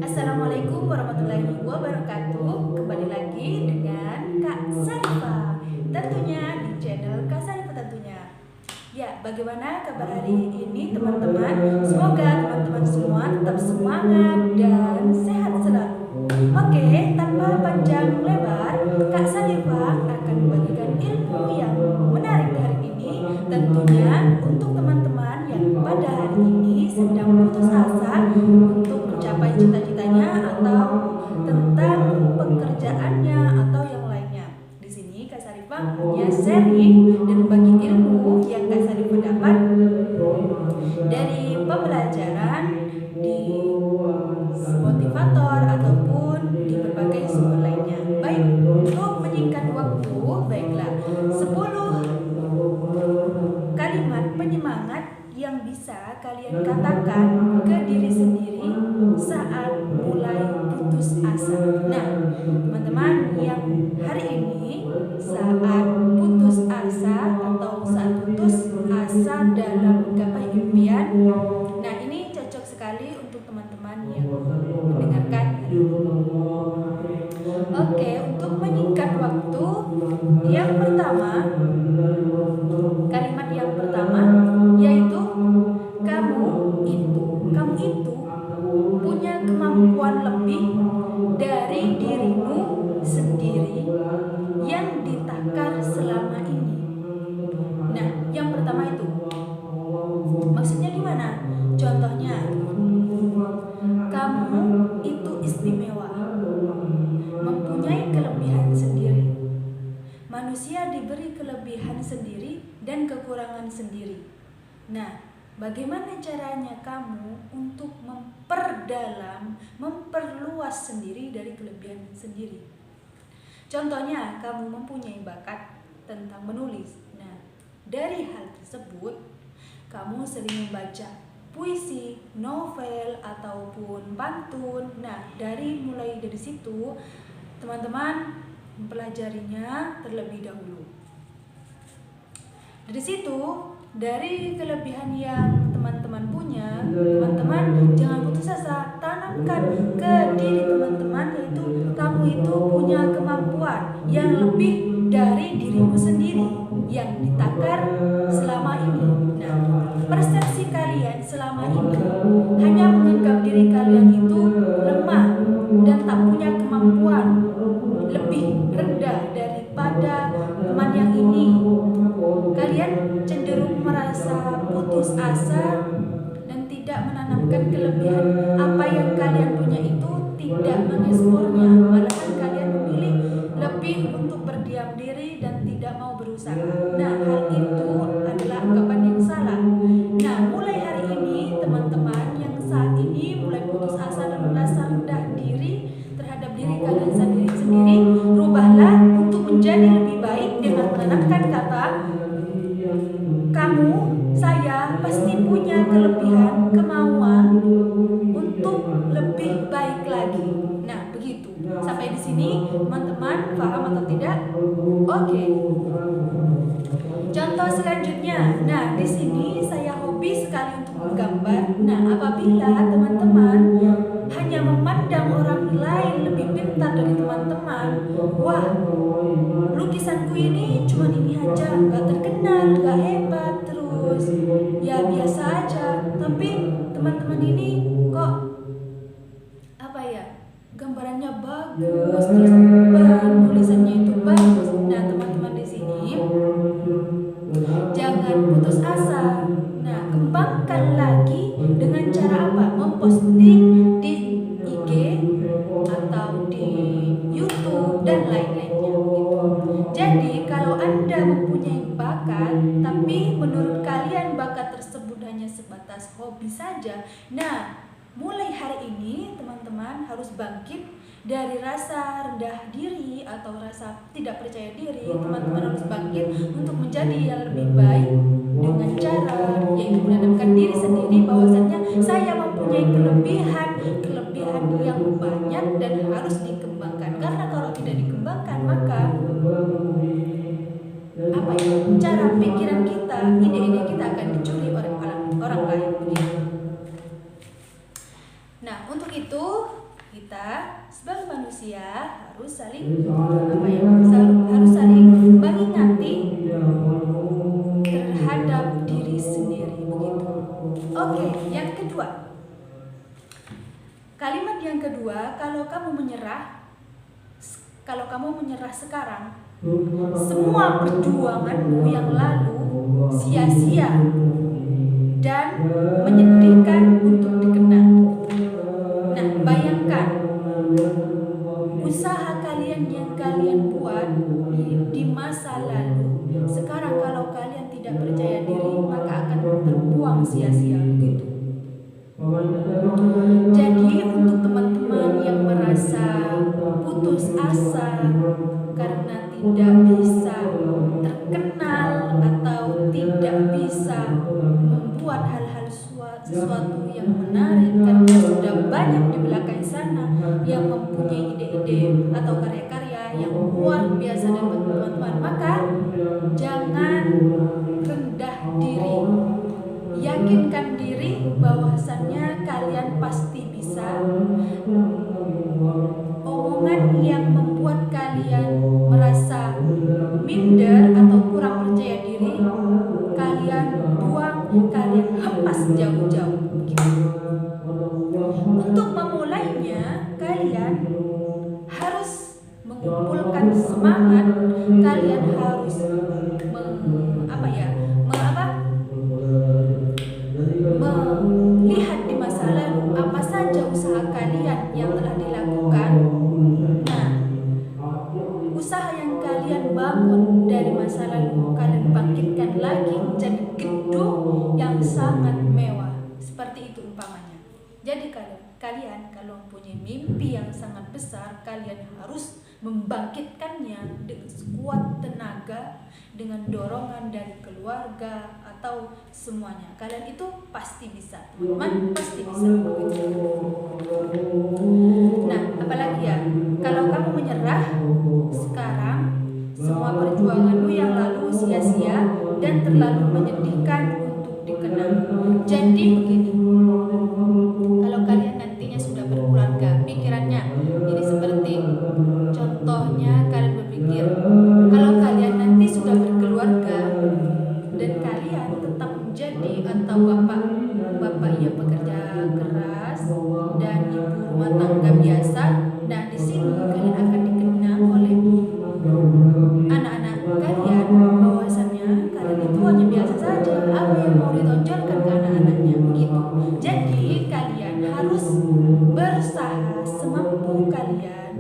Assalamualaikum warahmatullahi wabarakatuh. Kembali lagi dengan Kak Sarifa, tentunya di channel Kak Sarifa tentunya. Ya, bagaimana kabar hari ini teman-teman? Semoga teman-teman semua tetap semangat dan sehat selalu. Oke, tanpa panjang lebar, Kak Sarifa akan membagikan ilmu yang menarik hari ini, tentunya untuk teman-teman yang pada hari ini sedang putus asa untuk mencapai cita-citanya atau tentang pekerjaannya atau yang lainnya. Di sini Kak Sarifa hanya sharing dan berbagi ilmu yang Kak Sarifa dapat dari pembelajaran di motivator ataupun di berbagai sumber lainnya. Baik, untuk menyingkat waktu, baiklah 10 kalimat penyemangat yang bisa kalian katakan ke diri sendiri saat mulai putus asa. Nah, teman-teman yang hari ini saat putus asa atau saat putus asa dalam menggapai impian, nah ini cocok sekali untuk teman-teman yang mendengarkan hari ini. Oke, untuk menyingkat waktu, yang pertama, kalimat yang pertama yaitu kamu itu punya kemampuan lebih dari dirimu sendiri yang ditakar selama ini. Nah, yang pertama itu maksudnya gimana? Contohnya, kamu itu istimewa, mempunyai kelebihan sendiri. Manusia diberi kelebihan sendiri dan kekurangan sendiri. Nah, bagaimana caranya kamu untuk memperdalam, memperluas sendiri dari kelebihan sendiri? Contohnya, kamu mempunyai bakat tentang menulis. Nah, dari hal tersebut, kamu sering membaca puisi, novel, ataupun pantun. Nah, mulai dari situ, teman-teman mempelajarinya terlebih dahulu. Dari situ, dari kelebihan yang teman-teman punya, teman-teman jangan putus asa, tanamkan ke diri teman-teman, yaitu kamu itu punya kemampuan yang lebih dari dirimu sendiri yang ditakar selama ini. Nah, persepsi kalian selama ini hanya menganggap diri kalian itu lemah dan tak punya kemampuan, lebih rendah daripada teman yang ini. Kalian cenderung merasa putus asa dan tidak menanamkan kelebihan apa yang kalian punya itu, tidak mengeksplornya, malahan kalian memilih lebih untuk berdiam diri dan tidak mau berusaha. Nah, hal itu adalah anggapan yang salah. Nah, mulai hari ini teman-teman yang saat ini mulai putus asa dan merasa rendah diri terhadap diri kalian sendiri, rubahlah untuk menjadi lebih baik dengan menanamkan kata saya pasti punya kelebihan, kemauan untuk lebih baik lagi. Nah, begitu. Sampai di sini teman-teman paham atau tidak? Oke. Contoh selanjutnya. Nah, di sini saya hobi sekali untuk menggambar. Nah, apabila teman-teman hanya memandang orang lain lebih pintar dari teman-teman, wah, lukisanku ini cuma ini aja, gak terkenal, gak hebat, terus ya biasa aja. Tapi teman-teman ini kok gambarannya bagus, terus tulisannya itu bagus. Nah, teman-teman di sini jangan putus asa. Nah, kembangkan lagi dengan cara apa? Memposting di IG atau di YouTube dan lain-lainnya gitu. Jadi kalau Anda mempunyai bakat, tapi menurut kalian bakat tersebut hanya sebatas hobi saja, nah, mulai hari ini teman-teman harus bangkit dari rasa rendah diri atau rasa tidak percaya diri. Teman-teman harus bangkit untuk menjadi yang lebih baik dengan cara yaitu menanamkan diri sendiri bahwasanya saya mempunyai kelebihan yang banyak dan harus dikembangkan. Karena kalau tidak dikembangkan maka cara pikiran kita, ide-ide kita akan dicuri oleh orang lain begitu. Nah, untuk itu kita sebagai manusia harus saling harus saling mengingati terhadap diri sendiri begitu. Oke, yang kedua. Kalimat yang kedua, kalau kamu menyerah sekarang, semua perjuanganmu yang lalu sia-sia dan menyedihkan untuk dikenang. Nah, bayangkan usaha kalian yang kalian buat di masa lalu, sekarang kalau kalian tidak percaya diri, maka akan terbuang sia-sia begitu. Jadi untuk teman-teman yang merasa putus asa karena tidak bisa terkenal atau tidak bisa membuat hal-hal sesuatu yang menarik karena sudah banyak di belakang sana yang mempunyai ide-ide atau karya-karya yang luar biasa dari teman-teman, maka jangan rendah diri. Yakinkan diri bahwasannya kalian pasti bisa. Omongan yang membuat kalian merasa minder atau kurang percaya diri, kalian buang, kalian hempas jauh-jauh. Untuk memulainya, kalian harus mengumpulkan semangat, kalian harus melihat di masa lalu apa saja usaha kalian yang telah dilakukan. Nah, usaha yang kalian bangun dari masa lalu kalian bangkitkan lagi menjadi gedung yang sangat mewah. Seperti itu umpamanya. Jadi kalian kalau mempunyai mimpi yang sangat besar, kalian harus membangkitkannya dengan sekuat tenaga, dengan dorongan dari keluarga atau semuanya. Kalian itu pasti bisa, teman-teman, pasti bisa. Nah, apalagi ya, kalau kamu menyerah sekarang, semua perjuanganmu yang lalu sia-sia dan terlalu menyedihkan untuk dikenang. Jadi begini, kalau kalian nantinya sudah berkeluarga, pikirannya ini seperti contohnya kalian berpikir, kalau kalian nanti sudah berkeluarga dan kalian tetap menjadi atau bapak yang bekerja keras dan ibu rumah tangga biasa, nah di sini kalian akan dikenang oleh anak-anak kalian bahwasannya kalian itu hanya biasa saja, apa yang mau ditonjolkan ke anak-anaknya begitu. Jadi kalian harus berusaha semampu kalian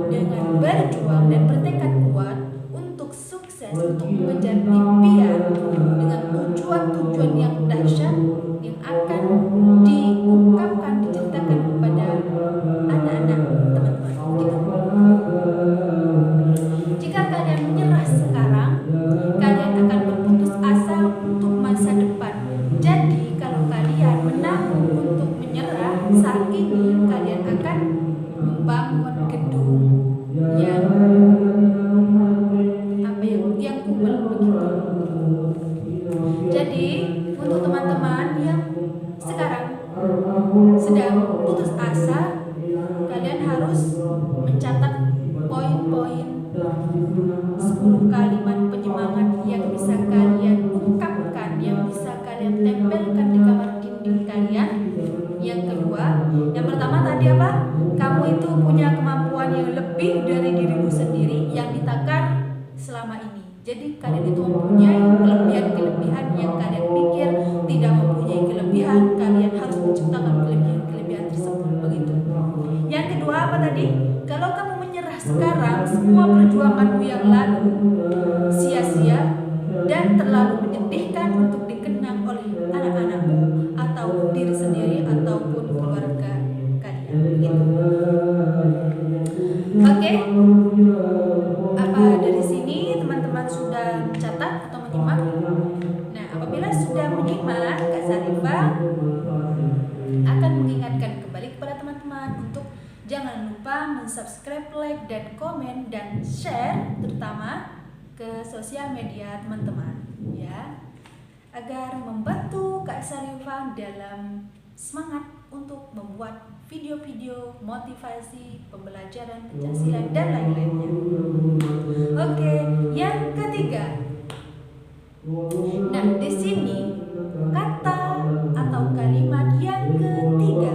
dengan berjuang dan bertekad kuat untuk sukses, untuk mengejar impian dengan tujuan-tujuan yang dahsyat yang akan diungkapkan, diceritakan kepada anak-anak teman-teman gitu. Jika kalian menyerah sekarang, kalian akan berputus asa untuk masa depan. Jadi kalau kalian menanggung untuk menyerah saat ini, kalian akan membangun gedung yang kubel begitu. Jadi untuk teman-teman yang sekarang sedang putus asa, kalian harus mencatat poin-poin 10 kalimat penyemangat yang bisa kalian ungkapkan, yang bisa kalian tempelkan di kamar dinding kalian. Yang kedua, yang pertama tadi apa? Kamu itu punya kemampuan yang lebih dari dirimu sendiri yang ditakar selama ini. Jadi kalian itu mempunyai kelebihan-kelebihan yang kalian pikir tidak mempunyai kelebihan, kalian harus menciptakan kelebihan-kelebihan tersebut begitu. Yang kedua apa tadi? Kalau kamu menyerah sekarang, semua perjuanganmu yang lalu sia-sia dan terlalu menyedihkan untuk dikenang oleh anak-anakmu atau diri sendiri ataupun keluarga kalian begitu. Oke? Apa dari sini teman-teman sudah mencatat atau menyimak? Nah, apabila sudah menyimak, Kak Sarifah akan mengingatkan kembali kepada teman-teman untuk jangan lupa mensubscribe, like, dan komen, dan share terutama ke sosial media teman-teman ya, agar membantu Kak Sarifah dalam semangat untuk membuat video-video motivasi, pembelajaran Pancasila dan lain-lainnya. Oke, yang ketiga. Nah, di sini kata atau kalimat yang ketiga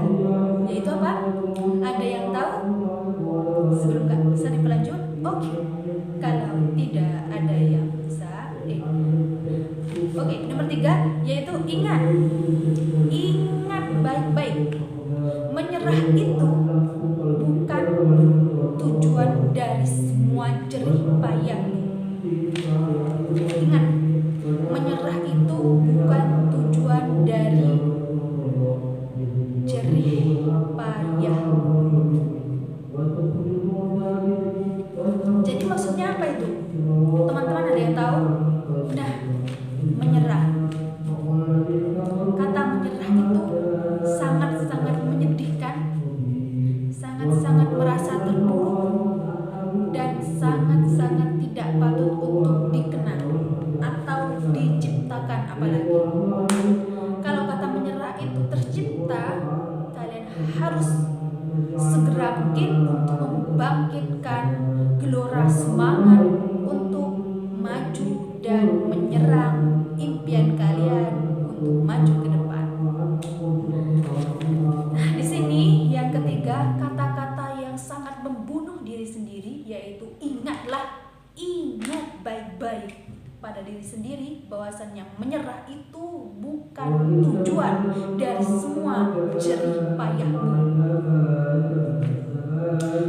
yaitu apa? Ada yang tahu? Sebelum Kak Sarifah lanjut? Oke. Kalau tidak ada yang bisa, Oke, nomor 3 yaitu ingat. Ingat baik-baik. Menyerah itu bukan tujuan dari semua jerih payah. Ingat, menyerah itu bukan tujuan dari jerih payah. Jadi maksudnya apa itu? Teman-teman ada yang tahu? Nah, menyerah. Kata menyerah itu sangat-sangat menyedihkan, sangat-sangat merasa terpuruk, dan sangat-sangat tidak patut untuk dikenal atau diciptakan apalagi. Kalau kata menyerah itu tercipta, kalian harus segera mungkin untuk membangkitkan gelora semangat untuk maju dan menyerang impian kalian untuk maju ke depan. Nah, di sini yang ketiga, kata-kata yang sangat membunuh diri sendiri yaitu ingatlah. Ingat baik-baik pada diri sendiri bahwasannya menyerah itu bukan tujuan dari semua jerih payahmu.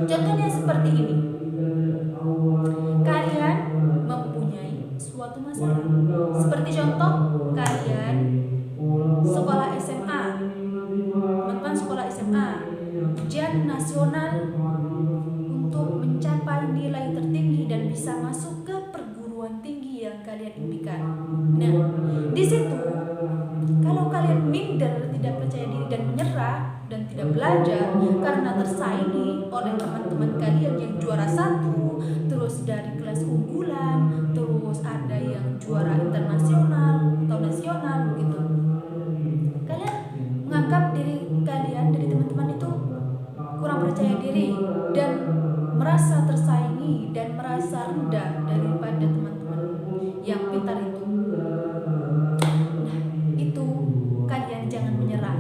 Contohnya seperti ini. Kalian mempunyai suatu masalah. Seperti contoh kalian sekolah SMA. Teman-teman sekolah SMA, ujian nasional untuk mencapai nilai tertinggi dan bisa masuk ke perguruan tinggi yang kalian impikan. Nah, di situ kalau kalian minder, tidak percaya diri dan menyerah dan tidak belajar karena tersaingi oleh teman-teman kalian yang juara 1, terus dari kelas unggulan, terus ada yang juara internasional atau nasional gitu. Kalian menganggap diri kalian dari teman-teman itu kurang percaya diri dan merasa tersaingi dan merasa rendah daripada teman-teman yang pintar itu. Nah, itu kalian jangan menyerah.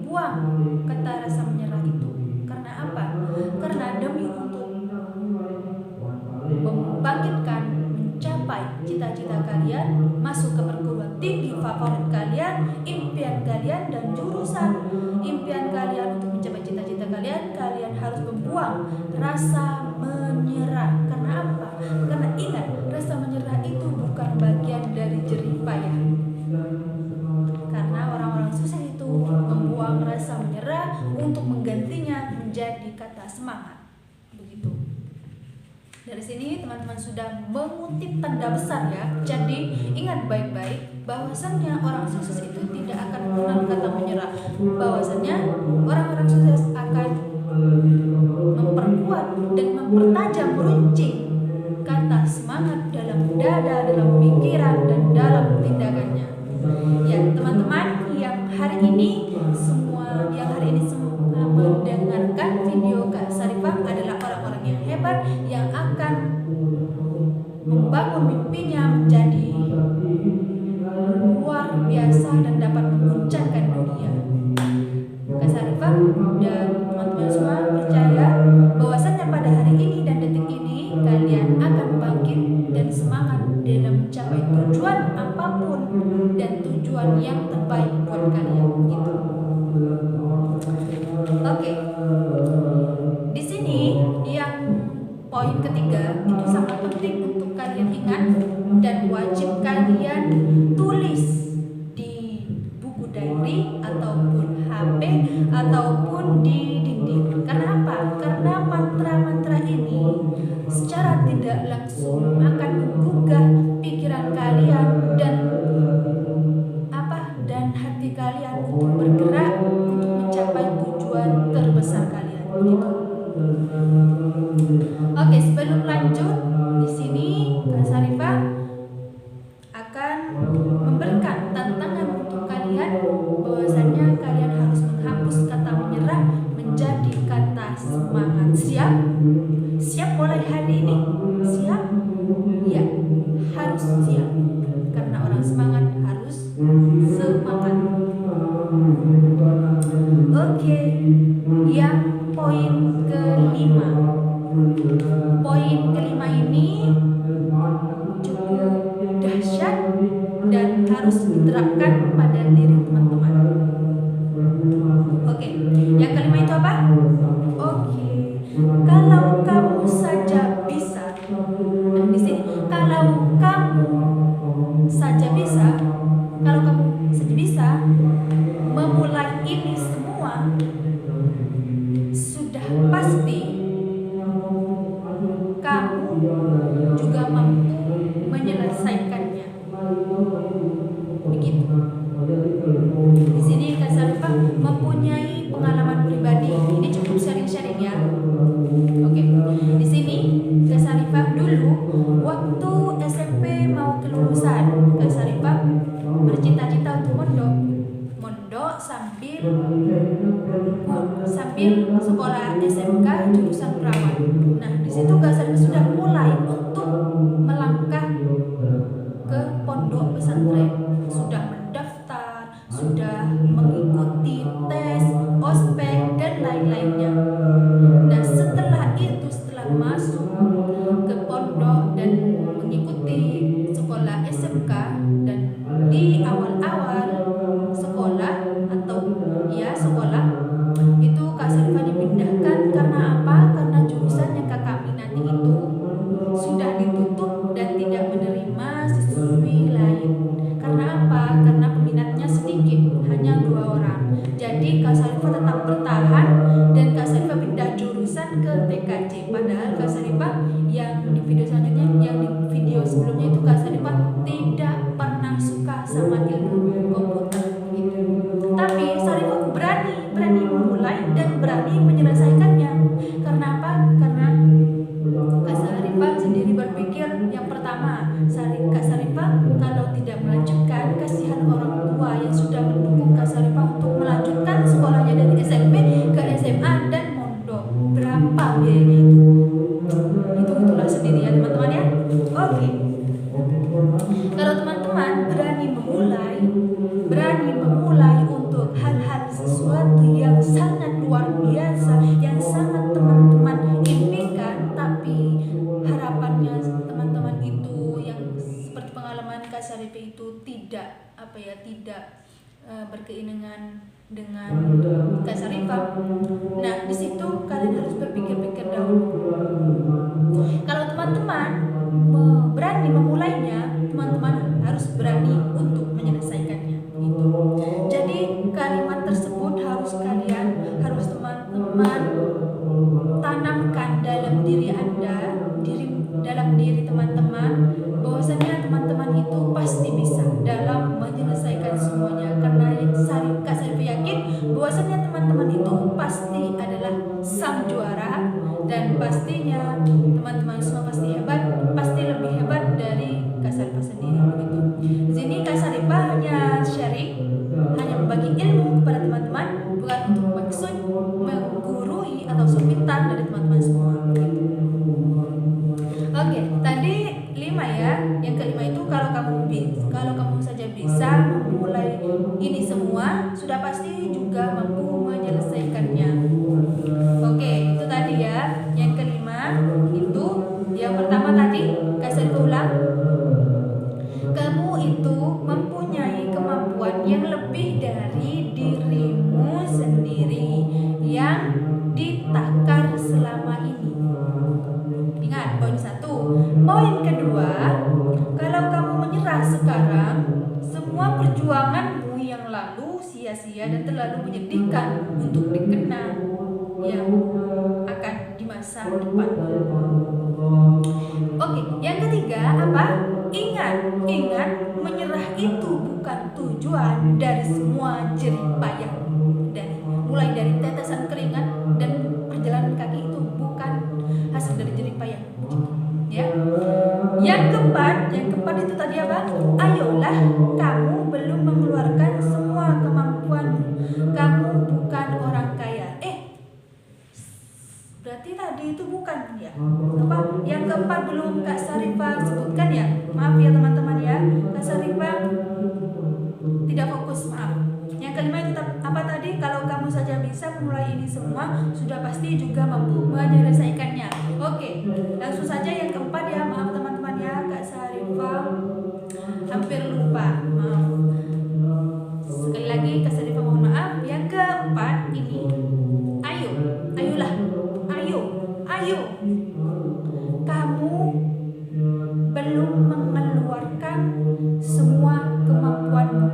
Buang kata rasa menyerah itu. Karena apa? Karena demi untuk membangkitkan, mencapai cita-cita kalian, masuk ke perguruan tinggi favorit kalian, impian kalian dan jurusan impian kalian untuk mencapai cita-cita kalian, kalian harus membuang rasa menyerah. Karena apa? Karena ingat, rasa menyerah itu bukan bagian dari jerih payah. Karena orang-orang sukses itu membuang rasa menyerah untuk menggantinya menjadi kata semangat. Begitu. Dari sini teman-teman sudah mengutip tanda besar ya. Jadi ingat baik-baik bahwasannya orang sukses itu tidak akan pernah kata menyerah. Bahwasannya orang-orang sukses akan memperkuat dan mempertajam meruncing kata semangat dalam dada, dalam pikiran dan dalam tindakannya. Ya teman-teman yang hari ini semua mendengarkan video Kak Sarifah adalah orang-orang yang hebat yang akan membangun mimpinya menjadi luar biasa dan dapat mengguncangkan dunia. Kak Sarifah dan teman-teman semua percaya bahwasannya pada hari ini dan detik ini kalian akan bangkit dan semangat dalam mencapai tujuan apapun dan tujuan yang terbaik buat kalian gitu. Oke. Di sini yang poin ketiga itu sangat penting untuk kalian ingat dan wajib kalian tulis di buku diary ataupun HP ataupun di dinding. Karena apa? Karena mantra-mantra ini secara tidak langsung akan menggugah pikiran kalian dan hati kalian untuk bergerak untuk mencapai tujuan terbesar kalian gitu. Oke, sebelum lanjut di sini Kak Sarifah akan memberikan tantangan untuk kalian bahwasannya kalian harus menghapus kata menyerah Siap? Siap mulai hari ini? Siap? Ya, harus siap. Karena orang semangat harus semangat. Oke, yang poin kelima. Poin kelima ini cukup dahsyat dan harus diterapkan pada diri teman-teman. Oke, yang kelima itu apa? Oke, kalau kamu saja bisa. Nah, di sini kalau kamu saja bisa, kalau kamu saja bisa memulai ini semua, sudah pasti kamu juga mampu menyelesaikannya. Begitu. Di sini Kak Sarifah mempunyai pengalaman pribadi. Ini cukup sharing-sharing ya. Oke. Di sini Kak Sarifah dulu waktu SMP mau kelulusan, Kak Sarifah bercita-cita untuk mondok sambil sekolah SMK jurusan perawat. Nah, di situ Kak Sarifah sudah mulai untuk melangkah ke pondok pesantren, sudah mendaftar, sudah mengikuti tes, ospek dan lain-lainnya. Nah, setelah itu, setelah masuk ke pondok dan mengikuti sekolah SMK, dan di awal-awal sekolah atau ya sekolah itu Kak Sarifah dipindahkan karena apa? Karena jurusan yang kami nanti itu sudah ditutup dan tidak menerima siswi lain. Karena apa? Karena peminatnya sedikit, hanya 2 orang. Jadi Kak Sarifah tetap bertahan dan Kak Sarifah pindah jurusan ke TKJ. Padahal Kak Sarifah yang di video selanjutnya, yang di video sebelumnya itu Kak Sarifah tidak pernah suka sama ilmu komputer gitu. Tapi Sarifah berani memulai dan berani menyelesaikannya. Karena apa? Karena Kak Sarifah sendiri berpikir yang pertama, Kak Sarifah kalau tidak melanjutkan, kasihan orang tua yang sudah mendukung Kak Sarifah untuk melanjutkan sekolahnya dari SMP ke SMA dan mondok. Berapa biayanya itu? Itulah sendiri ya teman-teman ya. Oke. Kalau teman-teman berani memulai untuk hal-hal sesuatu yang sangat luar biasa, yang sangat teman-teman impikan, tapi harapannya teman-teman itu yang seperti pengalaman Kak Sarifah itu tidak berkeinginan dengan Kak Sarifah. Nah, di situ kalian harus berpikir-pikir dahulu. Kalau teman-teman berani memulainya, teman-teman harus berani untuk menyelesaikannya. Gitu. Jadi kalimat tersebut harus teman-teman tanamkan dalam diri Anda, dalam diri teman-teman, bahwasanya teman-teman itu pasti bisa dalam menyelesaikan semuanya. Karena Kak Sarifah yakin bahwasanya teman-teman itu pasti adalah sang juara, dan pastinya teman-teman semua pasti hebat, pasti lebih hebat dari Kak Sarifah sendiri begitu. Di sini Kak Sarifah hanya sharing, hanya membagi ilmu kepada teman-teman, bukan untuk maksud menggurui atau sumpitan dari teman-teman semua. Oke, tadi 5 ya. Yang kelima itu kalau kamu saja bisa memulai ini semua, sudah pasti juga mampu menyelesaikannya. Oke, itu tadi ya. Yang kelima itu yang pertama tadi, Kak Sarifah ulang. Kamu itu mempunyai kemampuan yang lebih dari dirimu sendiri yang ditakar selama ini. Ingat, poin 1. Poin kedua, kalau kamu menyerah sekarang, semua perjuanganmu yang lalu sia-sia dan terlalu menyedihkan untuk dikenang yang akan di masa depan. Oke, yang ketiga apa? Ingat, menyerah itu bukan tujuan dari semua jerih payah. Mulai dari tetesan keringat dan perjalanan kaki itu bukan hasil dari jerih payah. Ya. Yang keempat itu tadi apa? Ayolah, kamu belum mengeluarkan semua kemampuanmu. Kamu bukan orang kaya. berarti tadi itu bukan ya. Apa? Yang keempat belum Kak Sarifah sebutkan ya. Maaf ya teman-teman ya. Kak Sarifah tidak fokus, maaf. Yang kelima itu apa tadi? Kalau kamu saja bisa memulai ini semua, sudah pasti juga mampu menyelesaikannya. Oke, langsung saja yang keempat ya. Maaf teman-teman ya, Kak Sarifah hampir lupa. Maaf. Sekali lagi Kak Sarifah mohon maaf. Yang keempat ini, ayolah, ayo. Kamu belum mengeluarkan semua kemampuanmu.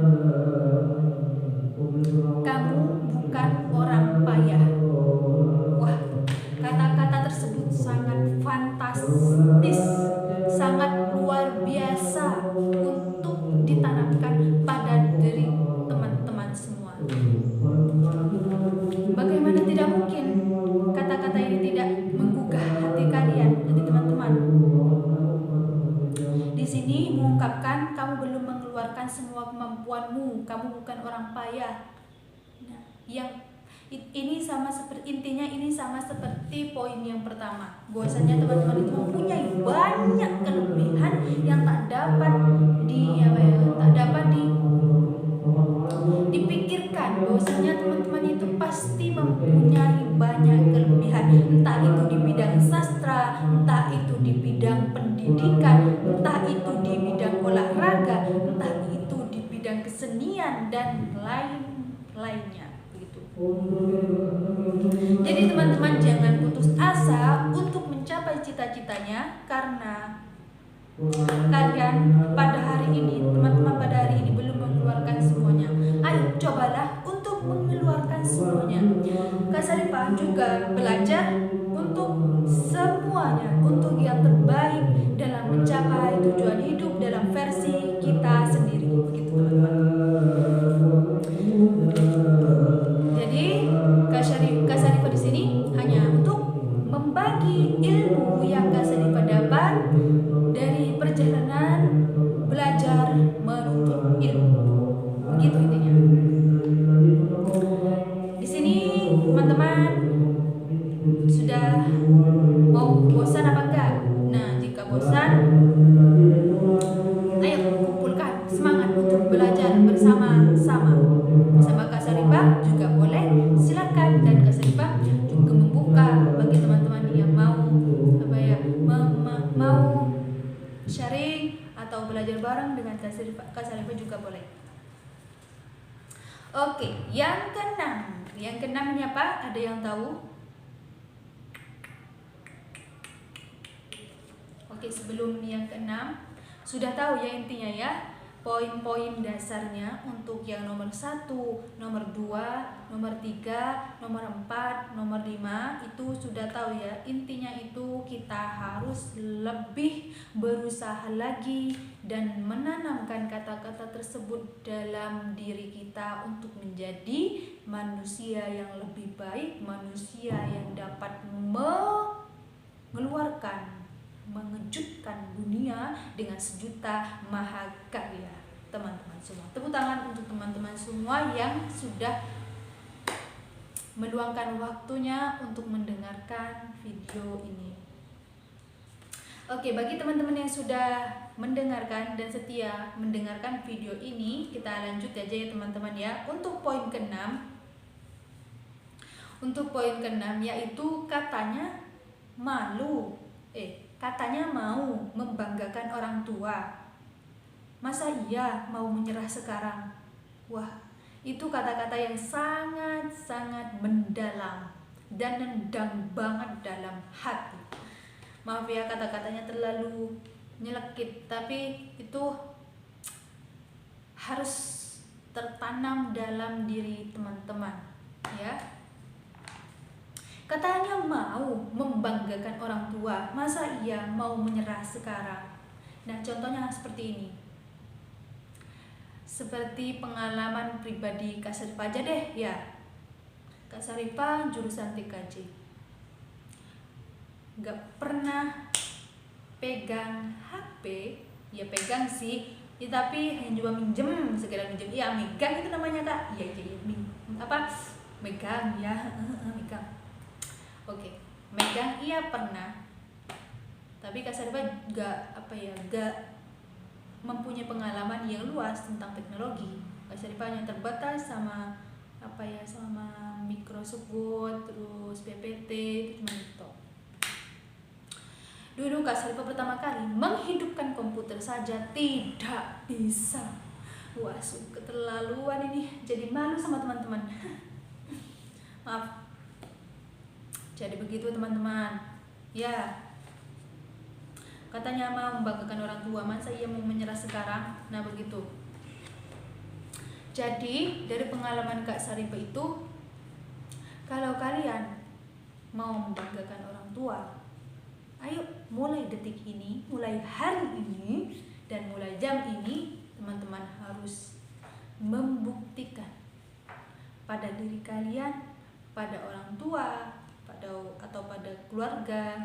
Kamu bukan orang payah. Wah, kata-kata tersebut sangat fantastis, sangat luar biasa untuk ditanamkan pada diri teman-teman semua. Bagaimana tidak mungkin kata-kata ini tidak menggugah hati kalian, hati teman-teman. Di sini mengungkapkan kamu belum mengeluarkan semua kemampuanmu, kamu bukan orang payah. Nah, ini sama seperti intinya, ini sama seperti poin yang pertama. Bahwasanya teman-teman itu mempunyai banyak kelebihan yang tak dapat dipikirkan. Bahwasanya teman-teman itu pasti mempunyai banyak kelebihan, entah itu di bidang sastra, entah itu di bidang pendidikan, entah itu di bidang olahraga, entah itu di bidang kesenian dan lain-lainnya. Jadi teman-teman jangan putus asa untuk mencapai cita-citanya, karena kalian pada hari ini, teman-teman pada hari ini belum mengeluarkan semuanya. Ayo cobalah untuk mengeluarkan semuanya. Kak Sarifah juga belajar untuk semuanya, untuk yang terbaik dalam mencapai tujuan hidup dalam versi kita sendiri. Begitu teman-teman. Jadi Kak Sarifah di sini hanya untuk membagi ilmu yang Kak Sarifah dapat dari perjalanan belajar menuntut ilmu. Begitu intinya. Di sini teman-teman sudah mau bosan apa enggak? Nah, jika bosan, ayo kumpulkan semangat untuk belajar bersama-sama. Bersama Kak Sarifah juga boleh, silakan. Dan Kak Sarifah juga membuka bagi teman-teman yang mau mau sharing atau belajar bareng dengan Kak Sarifah juga boleh. Oke, yang keenam. Yang keenam ini apa? Ada yang tahu? Oke, sebelum yang keenam, sudah tahu ya intinya ya, poin-poin dasarnya untuk yang nomor 1, nomor 2, nomor 3, nomor 4, nomor 5 itu sudah tahu ya. Intinya itu kita harus lebih berusaha lagi dan menanamkan kata-kata tersebut dalam diri kita untuk menjadi manusia yang lebih baik, manusia yang dapat mengejutkan dunia dengan sejuta mahakarya. Teman-teman semua, tepuk tangan untuk teman-teman semua yang sudah meluangkan waktunya untuk mendengarkan video ini. Oke, bagi teman-teman yang sudah mendengarkan dan setia mendengarkan video ini, kita lanjut aja ya teman-teman ya. Untuk poin ke-6, yaitu katanya katanya mau membanggakan orang tua. Masa iya mau menyerah sekarang? Wah, itu kata-kata yang sangat-sangat mendalam dan nendang banget dalam hati. Maaf ya, kata-katanya terlalu nyelekit, tapi itu harus tertanam dalam diri teman-teman ya. Katanya mau membanggakan orang tua, masa iya mau menyerah sekarang? Nah, contohnya seperti ini. Seperti pengalaman pribadi Kak Sarifah aja deh ya. Kak Sarifah jurusan TKJ, gak pernah pegang HP. Ya pegang sih ya, tapi hanya juga minjem, segala minjem. Ya megang itu namanya Kak. Ya megang ya. Megang. Oke. megang iya pernah, tapi Kak Sarifah gak mempunyai pengalaman yang luas tentang teknologi. Kak Sarifah hanya terbatas sama sama Microsoft Word, terus PPT, itu cuma itu. Dulu Kak Sarifah pertama kali menghidupkan komputer saja tidak bisa. Wah, keterlaluan ini, jadi malu sama teman-teman. Maaf. Jadi begitu teman-teman. Ya. Katanya mau membanggakan orang tua, masa ia mau menyerah sekarang? Nah begitu. Jadi dari pengalaman Kak Sarifah itu, kalau kalian mau membanggakan orang tua, ayo mulai detik ini, mulai hari ini, dan mulai jam ini, teman-teman harus membuktikan pada diri kalian, pada orang tua, atau pada keluarga,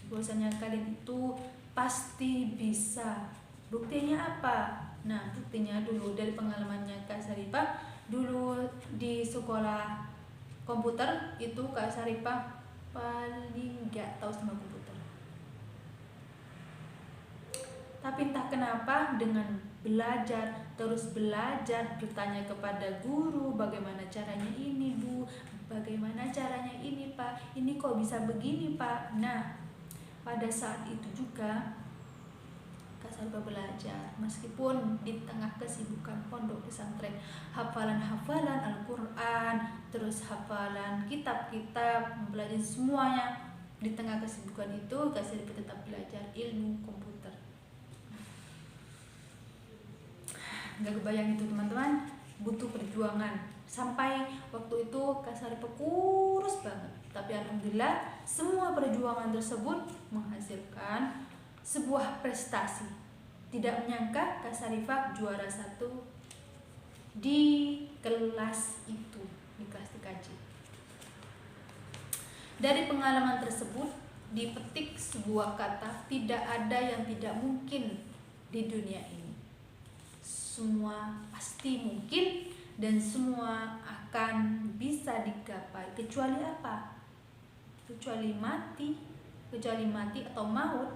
bahwasanya kalian itu pasti bisa. Buktinya apa? Nah, buktinya dulu dari pengalamannya Kak Sarifah. Dulu di sekolah komputer itu Kak Sarifah paling gak tahu sama komputer. Tapi entah kenapa dengan belajar, terus belajar, bertanya kepada guru, bagaimana caranya ini Bu, bagaimana caranya ini Pak, ini kok bisa begini Pak. Nah, pada saat itu juga Kak Sarifah belajar, meskipun di tengah kesibukan pondok pesantren, hafalan-hafalan Al-Quran, terus hafalan kitab-kitab, belajar semuanya. Di tengah kesibukan itu Kak Sarifah tetap belajar ilmu komputer. Gak kebayang itu teman-teman, butuh perjuangan. Sampai waktu itu Kak Sarifah kurus banget, tapi alhamdulillah semua perjuangan tersebut menghasilkan sebuah prestasi. Tidak menyangka Kak Sarifah juara 1 di kelas itu, di kelas TKJ. Dari pengalaman tersebut dipetik sebuah kata, tidak ada yang tidak mungkin di dunia ini. Semua pasti mungkin dan semua akan bisa digapai, kecuali apa? Kecuali mati atau maut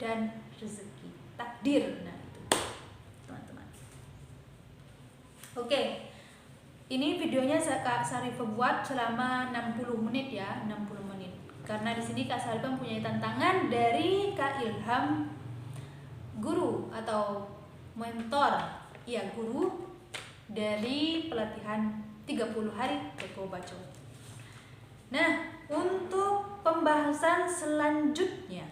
dan rezeki, takdir. Nah itu teman-teman. Oke, ini videonya Kak Sarifah buat selama 60 menit ya, 60 menit. Karena di sini Kak Sarifah mempunyai tantangan dari Kak Ilham, guru atau mentor, ya guru dari pelatihan 30 hari Eko Bacot. Nah, untuk pembahasan selanjutnya,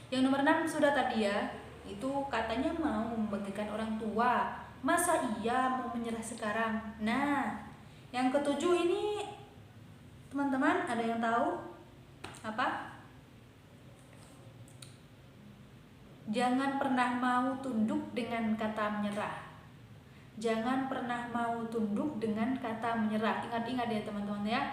yang nomor 6 sudah tadi ya, itu katanya mau membanggakan orang tua, masa iya mau menyerah sekarang. Nah, yang ketujuh ini teman-teman ada yang tahu apa? Jangan pernah mau tunduk dengan kata menyerah. Jangan pernah mau tunduk dengan kata menyerah. Ingat-ingat ya teman-teman ya.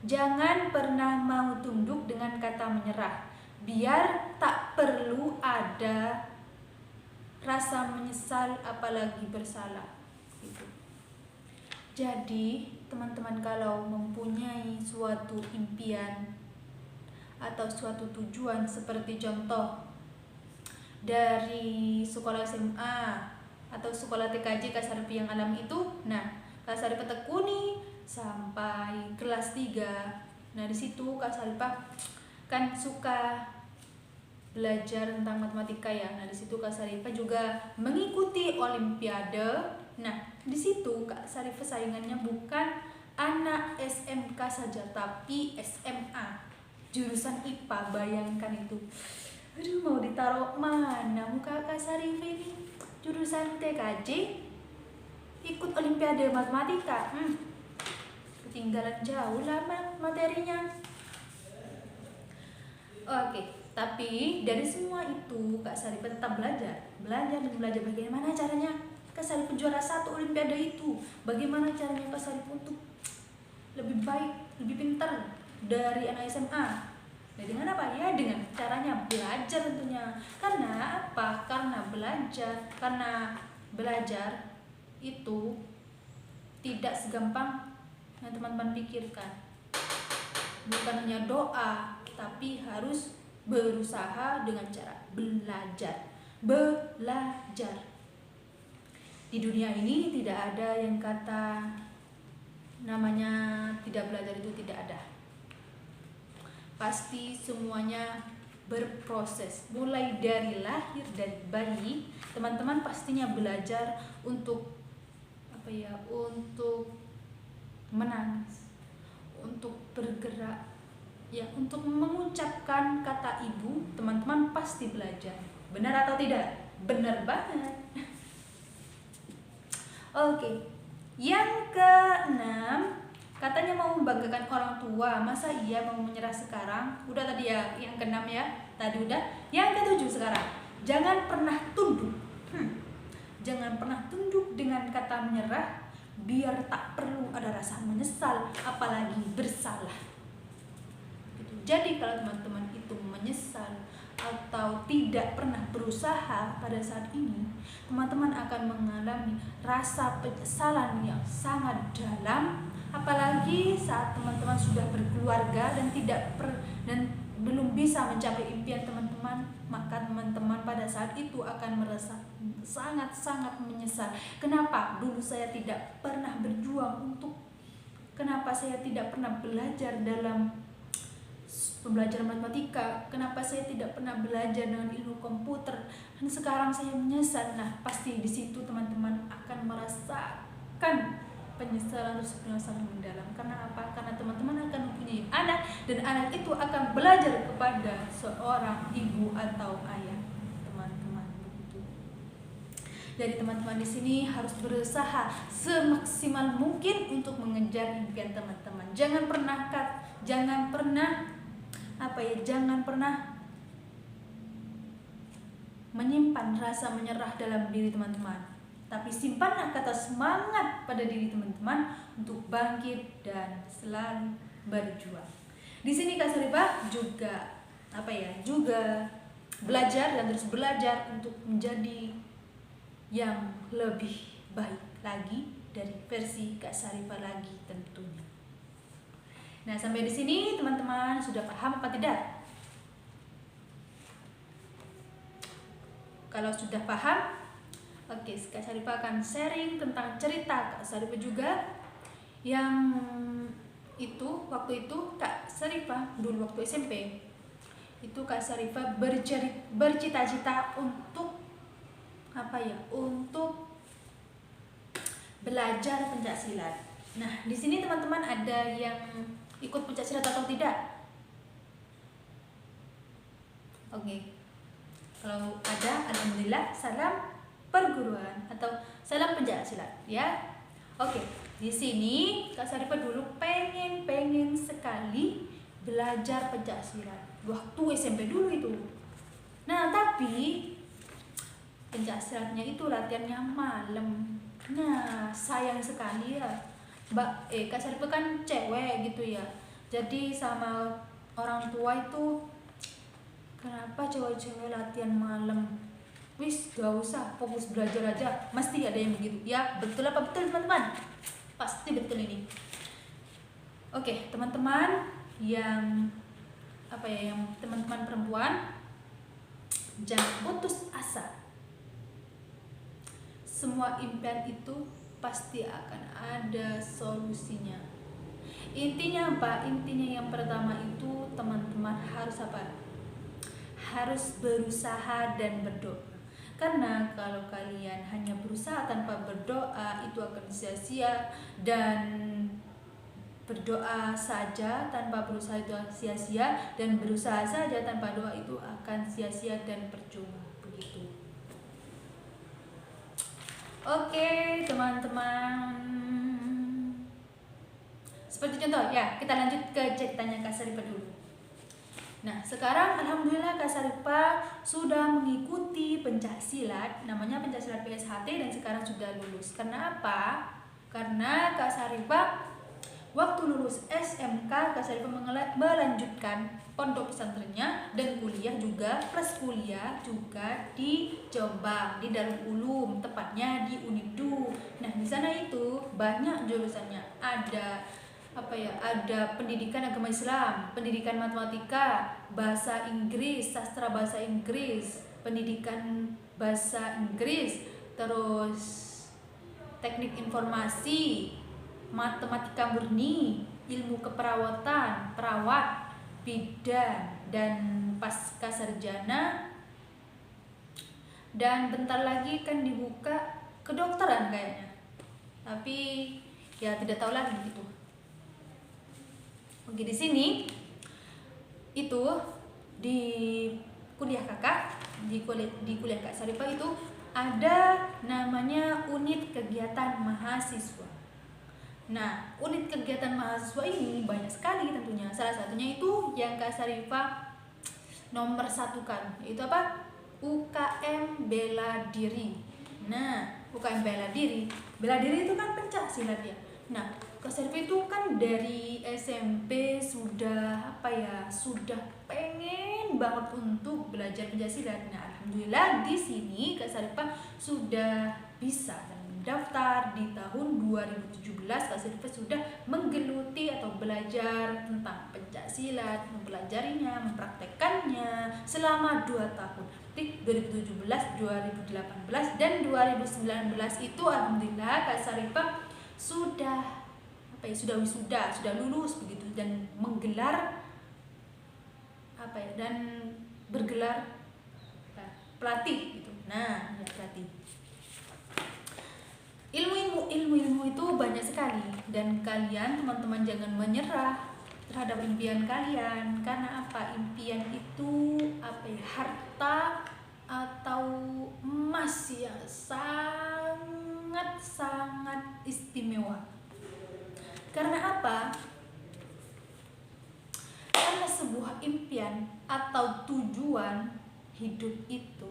Jangan pernah mau tunduk dengan kata menyerah. Biar tak perlu ada rasa menyesal apalagi bersalah. Gitu. Jadi teman-teman kalau mempunyai suatu impian atau suatu tujuan, seperti contoh dari sekolah SMA atau sekolah TKJ Kak Sarifah yang alam itu, nah Kak Sarifah tekuni sampai kelas 3. Nah di situ Kak Sarifah kan suka belajar tentang matematika ya. Nah di situ Kak Sarifah juga mengikuti olimpiade. Nah di situ Kak Sarifah saingannya bukan anak SMK saja, tapi SMA, jurusan IPA. Bayangkan itu. Aduh, mau ditaruh mana muka Kak Sarifah ini? Jurusan TKJ ikut olimpiade matematika. Ketinggalan jauh lah materinya. Oke, tapi dari semua itu Kak Sarifah tetap belajar dan belajar bagaimana caranya Kak Sarifah juara 1 olimpiade itu. Bagaimana caranya Kak Sarifah untuk lebih baik, lebih pintar dari anak SMA. Nah, dengan apa? Ya dengan caranya belajar tentunya. Karena apa? Karena belajar itu tidak segampang yang teman-teman pikirkan. bukan hanya doa, tapi harus berusaha dengan cara belajar. Belajar. Di dunia ini tidak ada yang kata namanya tidak belajar itu tidak ada. Pasti semuanya berproses. Mulai dari lahir dari bayi, teman-teman pastinya belajar untuk untuk menangis, untuk bergerak, ya, untuk mengucapkan kata ibu. Teman-teman pasti belajar. Benar atau tidak? Benar banget. Oke. Yang keenam, katanya mau membanggakan orang tua. Masa iya mau menyerah sekarang? Udah tadi ya, yang keenam ya. Tadi udah. Yang ketujuh sekarang, jangan pernah tunduk. Jangan pernah tunduk dengan kata menyerah, biar tak perlu ada rasa menyesal, apalagi bersalah. Gitu. Jadi kalau teman-teman itu menyesal atau tidak pernah berusaha pada saat ini, teman-teman akan mengalami rasa penyesalan yang sangat dalam, apalagi saat teman-teman sudah berkeluarga dan belum bisa mencapai impian teman-teman, maka teman-teman pada saat itu akan merasa sangat-sangat menyesal. Kenapa dulu saya tidak pernah berjuang kenapa saya tidak pernah belajar dalam pembelajaran matematika, kenapa saya tidak pernah belajar dengan ilmu komputer, dan sekarang saya menyesal. Nah, pasti di situ teman-teman akan merasakan penyesalan yang sangat mendalam. Karena apa? Karena teman-teman akan mempunyai anak, dan anak itu akan belajar kepada seorang ibu atau ayah. Teman-teman, begitu. Jadi teman-teman di sini harus berusaha semaksimal mungkin untuk mengejar impian teman-teman. Jangan pernah menyimpan rasa menyerah dalam diri teman-teman, tapi simpanlah kata semangat pada diri teman-teman untuk bangkit dan selalu berjuang. Di sini Kak Sarifah juga belajar dan terus belajar untuk menjadi yang lebih baik lagi dari versi Kak Sarifah lagi tentunya. Nah, sampai di sini teman-teman sudah paham apa tidak? Kalau sudah paham, oke, Kak Sarifah akan sharing tentang cerita Kak Sarifah juga yang waktu itu Kak Sarifah dulu waktu SMP itu Kak Sarifah bercita-cita untuk untuk belajar pencaksilat. Nah, di sini teman-teman ada yang ikut pencaksilat atau tidak? Oke. Kalau ada, alhamdulillah, salam perguruan atau salam pencaksilat ya. Oke. Di sini Kak Sarifah dulu pengen sekali belajar pencaksilat waktu SMP dulu itu. Nah, tapi pencaksilatnya itu latihannya malam. Nah, sayang sekali ya. Kak Sarifah kan cewek gitu ya. Jadi sama orang tua itu, kenapa cewek-cewek latihan malam? Wis, gak usah, fokus belajar aja. Mesti ada yang begitu. Ya, betul apa betul teman-teman? Pasti betul ini. Oke, teman-teman yang teman-teman perempuan, jangan putus asa. Semua impian itu pasti akan ada solusinya. Intinya apa? Intinya yang pertama itu teman-teman harus harus berusaha dan berdoa. Karena kalau kalian hanya berusaha tanpa berdoa, itu akan sia-sia, dan berdoa saja tanpa berusaha itu sia-sia, dan berusaha saja tanpa doa itu akan sia-sia dan percuma. Begitu. Oke, teman-teman. Seperti contoh ya, kita lanjut ke ceritanya Kak Sarifah dulu. Nah, sekarang alhamdulillah Kak Sarifah sudah mengikuti pencaksilat, namanya pencaksilat PSHT, dan sekarang sudah lulus. Karena apa? Karena Kak Sarifah waktu lulus SMK, Kak Sarifah melanjutkan pondok pesantrennya dan kuliah juga, plus kuliah juga di Jombang, di Darul Ulum, tepatnya di Unibdu. Nah, di sana itu banyak jurusannya. Ada ada pendidikan agama Islam, pendidikan matematika, bahasa Inggris, sastra bahasa Inggris, pendidikan bahasa Inggris, terus teknik informasi, matematika murni, ilmu keperawatan, perawat, bidan, dan pasca sarjana. Dan bentar lagi kan dibuka kedokteran kayaknya, tapi ya tidak tahu lagi gitu. Oke, di sini itu di kuliah kakak, di kuliah Kak Sarifah itu ada namanya unit kegiatan mahasiswa. Nah, unit kegiatan mahasiswa ini banyak sekali tentunya. Salah satunya itu yang Kak Sarifah nomor 1 kan, yaitu apa? UKM Bela Diri. Nah, UKM Bela Diri itu kan pencak silat ya. Nah, Kak Sarifah itu kan dari SMP sudah sudah pengen banget untuk belajar pencak silat. Nah, alhamdulillah di sini Kak Sarifah sudah bisa mendaftar di tahun 2017. Kak Sarifah sudah menggeluti atau belajar tentang pencak silat, mempelajarinya, mempraktekannya selama 2 tahun. Di 2017, 2018, dan 2019 itu alhamdulillah Kak Sarifah sudah wisuda, sudah lulus begitu, dan menggelar dan bergelar pelatih gitu. Nah, ya pelatih. Ilmu itu banyak sekali, dan kalian teman-teman jangan menyerah terhadap impian kalian. Karena apa? Impian itu harta atau emas yang sangat istimewa. Karena apa? Karena sebuah impian atau tujuan hidup itu,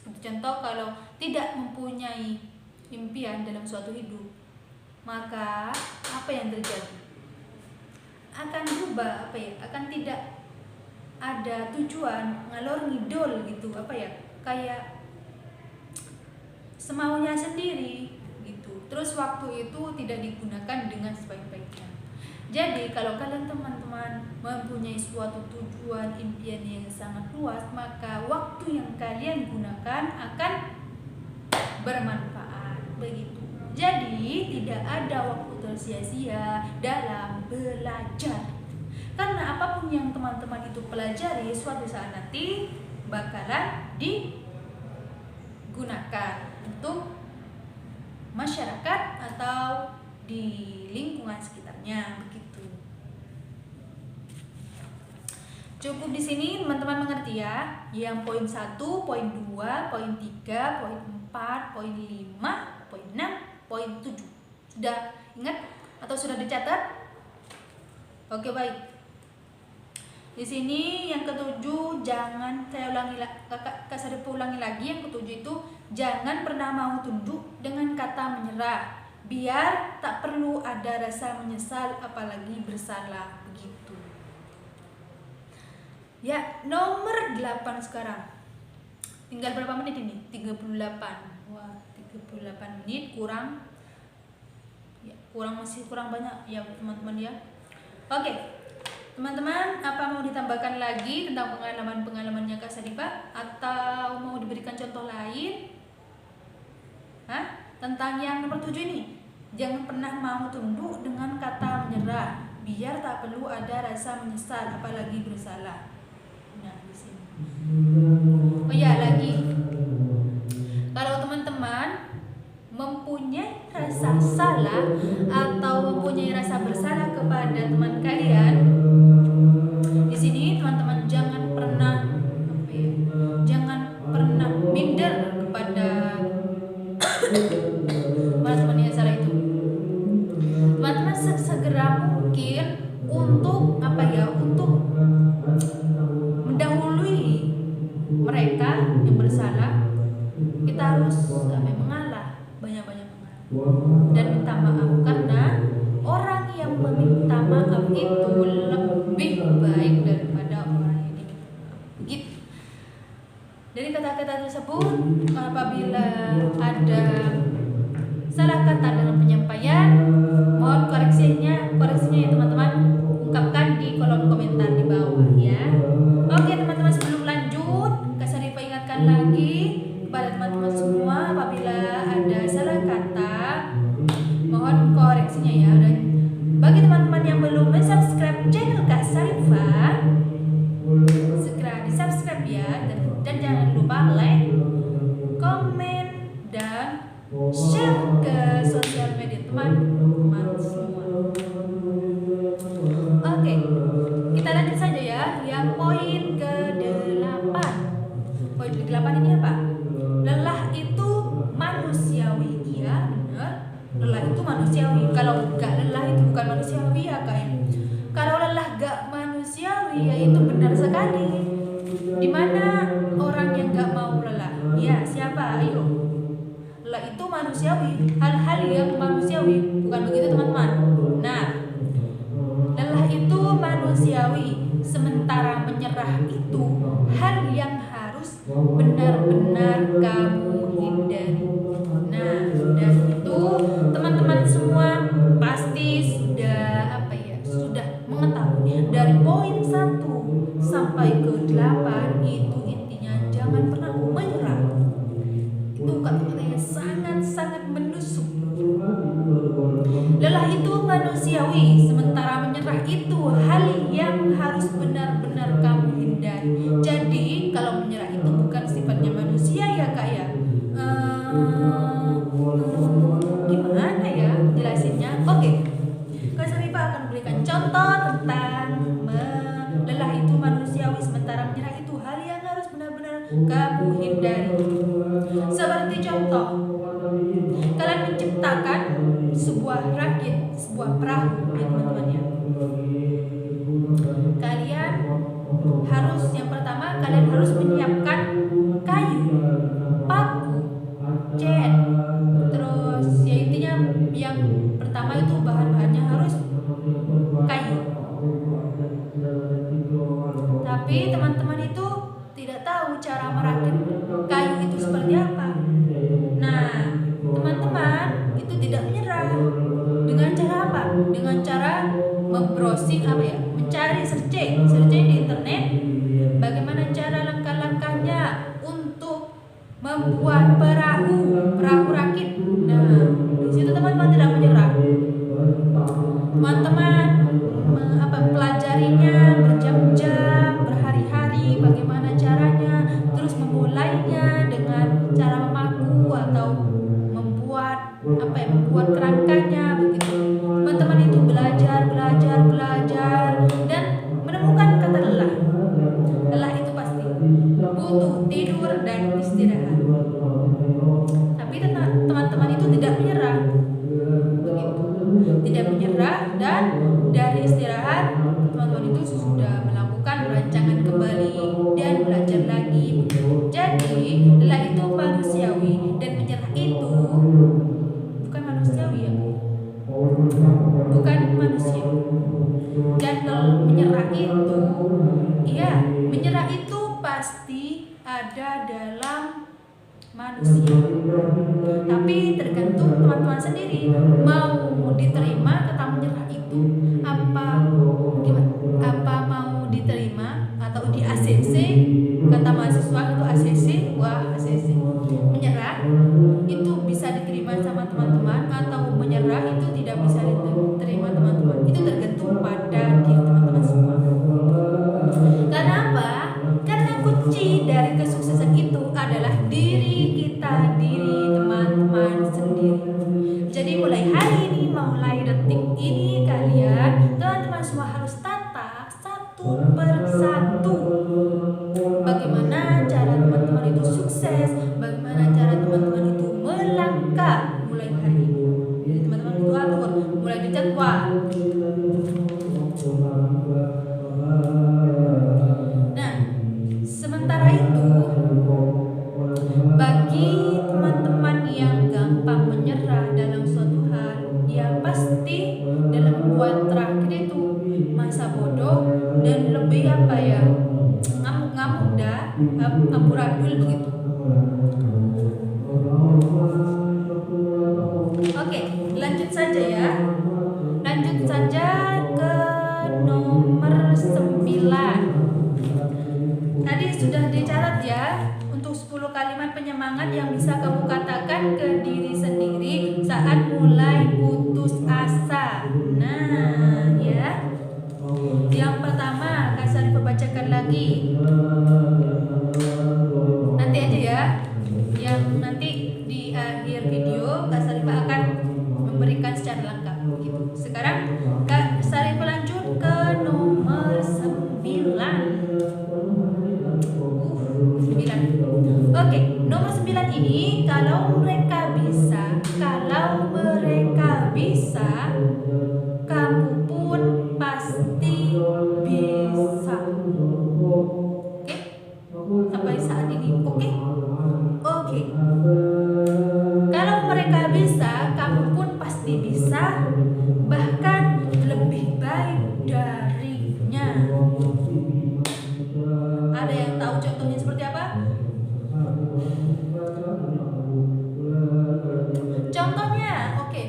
contoh kalau tidak mempunyai impian dalam suatu hidup, maka apa yang terjadi? Akan berubah, akan tidak ada tujuan, ngalor ngidol gitu, kayak semaunya sendiri gitu. Terus waktu itu tidak digunakan dengan sebaik-baiknya. Jadi kalau kalian teman-teman mempunyai suatu tujuan, impian yang sangat luas, maka waktu yang kalian gunakan akan bermanfaat begitu. Jadi tidak ada waktu tersia-sia dalam belajar. Karena apapun yang teman-teman itu pelajari suatu saat nanti bakalan digunakan untuk masyarakat atau di lingkungan sekitarnya begitu. Cukup di sini teman-teman mengerti ya. Yang poin 1, poin 2, poin 3, poin 4, poin 5, poin 6, poin 7. Sudah ingat atau sudah dicatat? Oke, baik. Di sini yang ketujuh, jangan saya ulangi Kak Sarifah ulangi lagi. Yang ketujuh itu jangan pernah mau tunduk dengan kata menyerah. Biar tak perlu ada rasa menyesal apalagi bersalah begitu. Ya, nomor 8 sekarang. Tinggal berapa menit ini? 38. Wah, 38 menit kurang. Ya, masih kurang banyak ya teman-teman ya. Oke. Teman-teman, apa mau ditambahkan lagi tentang pengalamannya Kak Sarifah, atau mau diberikan contoh lain? Tentang yang nomor 7 ini. Jangan pernah mau tunduk dengan kata menyerah, biar tak perlu ada rasa menyesal apalagi bersalah. Nah, di sini. Oh ya, lagi. Kalau teman-teman mempunyai rasa salah atau mempunyai rasa bersalah kepada teman kalian, di sini teman-teman jangan pernah minder kepada teman-teman yang salah itu. Teman-teman segera mungkin untuk untuk mendahului mereka yang bersalah. Kita harus mengalah, banyak-banyak mengalah dan minta maaf, karena orang yang meminta maaf itu lebih baik daripada orang yang diminta maaf. Begitu. Dari kata-kata tersebut, apabila ada salah kata dalam penyampaian, mohon koreksinya ya teman-teman, ungkapkan di kolom komentar di bawah ya. Oke teman-teman, sebelum lanjut, Kak Syarifah ingatkan lagi kepada teman-teman semua, apabila ada salah kata mohon koreksinya ya. Dan bagi teman-teman yang belum subscribe channel Kak Syarifah, segera di subscribe ya, dan jangan lupa like, komen, dan share ke sosial media teman-teman semua. Oke, kita lanjut saja ya. Yang poin ke-8. Poin ke-8 ini apa? Lelah itu manusiawi. Iya, benar. Lelah itu manusiawi. Kalau gak lelah itu bukan manusiawi ya kak. Kalau lelah gak manusiawi ya itu benar sekali. Dimana orang yang gak mau lelah? Ya, siapa? Ayo. Lelah itu manusiawi. Hal-hal yang manusiawi. Bukan begitu teman-teman? Nah, lelah itu manusiawi. Sementara menyerah itu hal yang harus benar-benar kamu hindari. Nah, dan itu teman-teman semua pasti sudah sudah mengetahui dari poin 1 sampai ke 8 itu intinya jangan pernah menyerah. Itu kata-kata yang sangat-sangat menusuk. Lelah itu manusiawi, sementara menyerah itu hal yang harus benar-benar kamu hindari. Jadi kalau menyerah itu bukan sifatnya manusia ya kak ya. Gimana ya jelasinnya? Oke, Kak Syarifah akan berikan contoh tentang lelah itu manusiawi, sementara menyerah itu hal yang harus benar-benar kamu hindari. Seperti contoh, kalian menciptakan sebuah rakit, sebuah perahu ya teman-teman ya. Kalian harus, yang pertama kalian harus menyiapkan kayu, paku, cat, terus ya intinya yang pertama itu bahan-bahannya harus kayu. Tapi teman-teman itu tidak tahu cara merakit kayu itu seperti apa. Nah, teman-teman itu tidak menyerah. Dengan cara apa? Dengan cara membrowsing mencari searching di internet bagaimana cara langkah-langkahnya untuk membuat perahu rakit. Nah, di situ teman-teman tidak menyerah. Teman-teman pelajarinya berjam-jam, berhari-hari bagaimana caranya, terus memulainya dengan cara memaku atau membuat kerangkanya begitu. Teman-teman itu belajar dan menemukan kata lelah. Lelah itu pasti butuh tidur dan istirahat. Tapi teman-teman itu tidak menyerah. Begitu. Tidak menyerah, dan dari istirahat teman-teman itu sudah melakukan rancangan kembali dan belajar lagi. Jadi lelah itu manusiawi dan menyerah itu bukan manusiawi ya. Bukan manusiawi. Dan menyerah itu pasti ada dalam manusia. Tapi tergantung teman-teman sendiri mau diterima kata menyerah itu apa mau diterima atau di ACC, kata mahasiswa itu ACC. Menyerah itu bisa diterima sama teman-teman atau menyerah itu tidak bisa diterima teman-teman. Itu tergantung pada diri teman-teman semua. Karena apa? Karena kunci dari kesuksesan itu adalah diri kita, diri teman-teman sendiri. Jadi mulai hari ini, mulai detik ini teman-teman semua harus tata satu persatu bagaimana cara teman-teman itu sukses, bagaimana cara teman-teman itu melangkah mulai hari ini. Jadi teman-teman itu atur, mulai dijadwal. Nah, sementara itu bagi teman-teman yang gampang menyerah dalam suatu hal, ya pasti dalam poin terakhir itu masa bodoh dan lebih ngamuk-ngamuk dah, amburadul begitu. nomor 9. Tadi sudah dicatat ya untuk 10 kalimat penyemangat yang bisa kamu katakan ke diri sendiri saat mulai putus asa. Nah, ya. Yang pertama, Kak Sarifah bacakan lagi. Nanti aja ya. Yang nanti di akhir video Kak Sarifah akan memberikan secara lengkap gitu. Sekarang Kak Sarifah lanjut ke nomor 9. 9. Oke, nomor 9 ini kalau mereka bisa, kamu pun pasti bisa. Oke? Sampai saat ini oke? Oke. Kalau mereka bisa, kamu pun pasti bisa, bahkan lebih baik darinya. Ada yang tahu contohnya seperti apa? Contohnya, oke.